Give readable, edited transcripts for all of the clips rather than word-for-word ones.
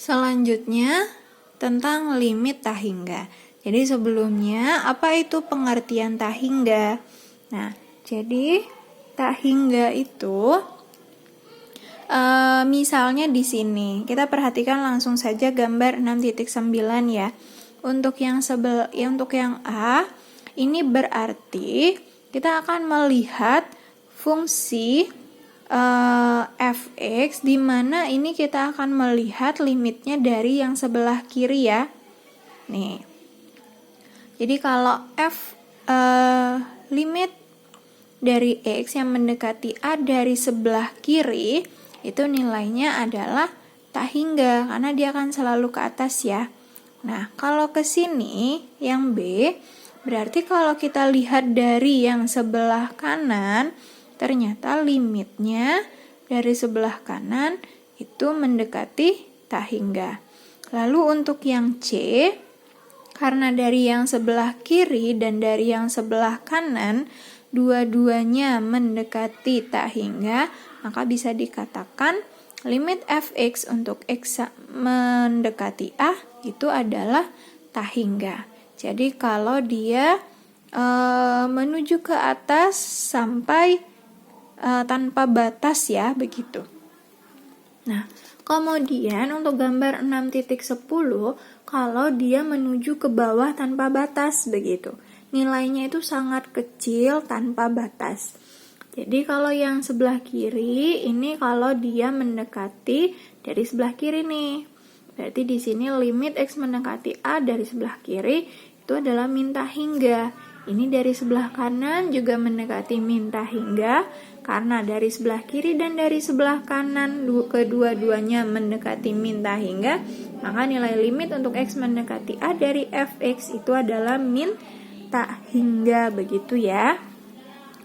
Selanjutnya tentang limit tak hingga. Jadi sebelumnya apa itu pengertian tak hingga? Nah, jadi tak hingga itu misalnya di sini kita perhatikan langsung saja gambar 6.9 ya. Untuk yang A ini berarti kita akan melihat fungsi fx, di mana ini kita akan melihat limitnya dari yang sebelah kiri ya. Nih. Jadi kalau limit dari x yang mendekati a dari sebelah kiri, itu nilainya adalah tak hingga karena dia akan selalu ke atas ya. Nah, kalau ke sini yang B, berarti kalau kita lihat dari yang sebelah kanan, ternyata limitnya dari sebelah kanan itu mendekati tak hingga. Lalu untuk yang C, karena dari yang sebelah kiri dan dari yang sebelah kanan dua-duanya mendekati tak hingga, maka bisa dikatakan limit fx untuk x mendekati a itu adalah tak hingga. Jadi kalau dia menuju ke atas sampai tanpa batas ya, begitu. Nah, kemudian untuk gambar 6.10, kalau dia menuju ke bawah tanpa batas, begitu. Nilainya itu sangat kecil tanpa batas. Jadi kalau yang sebelah kiri, ini kalau dia mendekati dari sebelah kiri nih. Berarti di sini limit x mendekati a dari sebelah kiri itu adalah min tak hingga. Ini dari sebelah kanan juga mendekati min tak hingga, karena dari sebelah kiri dan dari sebelah kanan kedua-duanya mendekati min tak hingga, maka nilai limit untuk x mendekati a dari fx itu adalah min tak hingga, begitu ya.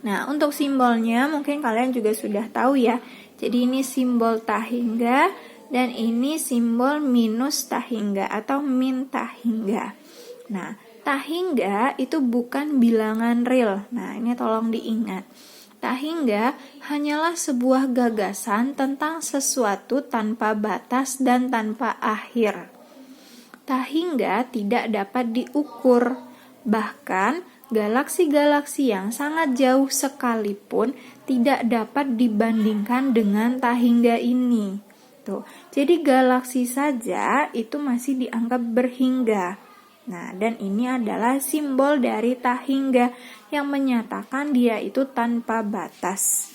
Nah, untuk simbolnya mungkin kalian juga sudah tahu ya. Jadi ini simbol tak hingga dan ini simbol minus tak hingga atau min tak hingga. Nah, tak hingga itu bukan bilangan real. Nah, ini tolong diingat. Tak hingga hanyalah sebuah gagasan tentang sesuatu tanpa batas dan tanpa akhir. Tak hingga tidak dapat diukur. Bahkan, galaksi-galaksi yang sangat jauh sekalipun tidak dapat dibandingkan dengan tak hingga ini. Tuh. Jadi galaksi saja itu masih dianggap berhingga. Nah, dan ini adalah simbol dari tak hingga yang menyatakan dia itu tanpa batas.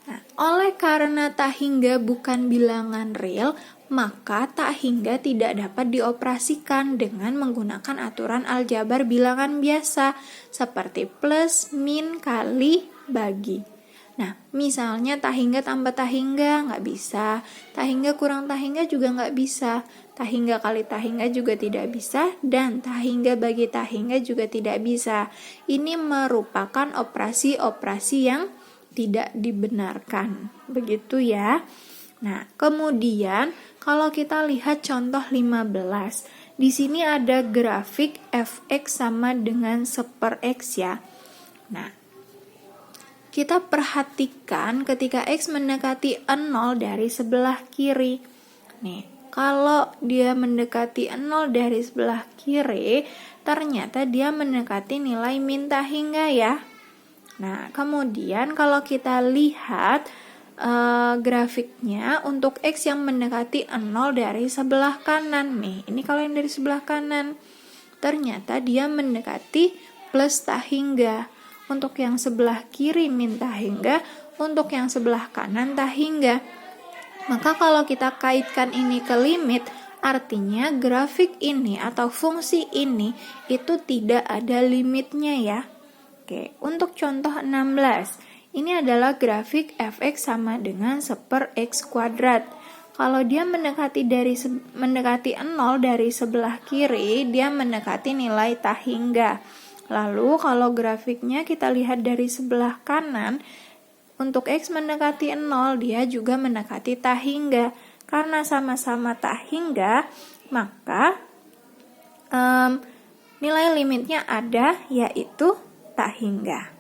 Nah, oleh karena tak hingga bukan bilangan real, maka tak hingga tidak dapat dioperasikan dengan menggunakan aturan aljabar bilangan biasa seperti plus, min, kali, bagi. Nah, misalnya tak hingga tambah tak hingga nggak bisa, tak hingga kurang tak hingga juga nggak bisa, tak hingga kali tak hingga juga tidak bisa, dan tak hingga bagi tak hingga juga tidak bisa. Ini merupakan operasi-operasi yang tidak dibenarkan, begitu ya. Nah, kemudian kalau kita lihat contoh 15, di sini ada grafik fx sama dengan 1/x ya. Nah, kita perhatikan ketika x mendekati 0 dari sebelah kiri. Nih, kalau dia mendekati 0 dari sebelah kiri, ternyata dia mendekati nilai min tak hingga ya. Nah, kemudian kalau kita lihat grafiknya untuk x yang mendekati 0 dari sebelah kanan nih. Ini kalau yang dari sebelah kanan, ternyata dia mendekati plus tak hingga. Untuk yang sebelah kiri min tak hingga, untuk yang sebelah kanan tak hingga. Maka kalau kita kaitkan ini ke limit, artinya grafik ini atau fungsi ini itu tidak ada limitnya ya. Oke, untuk contoh 16, ini adalah grafik fx sama dengan 1/x kuadrat. Kalau dia mendekati 0 dari sebelah kiri, dia mendekati nilai tak hingga. Lalu kalau grafiknya kita lihat dari sebelah kanan, untuk x mendekati 0, dia juga mendekati tak hingga. Karena sama-sama tak hingga, maka nilai limitnya ada, yaitu tak hingga.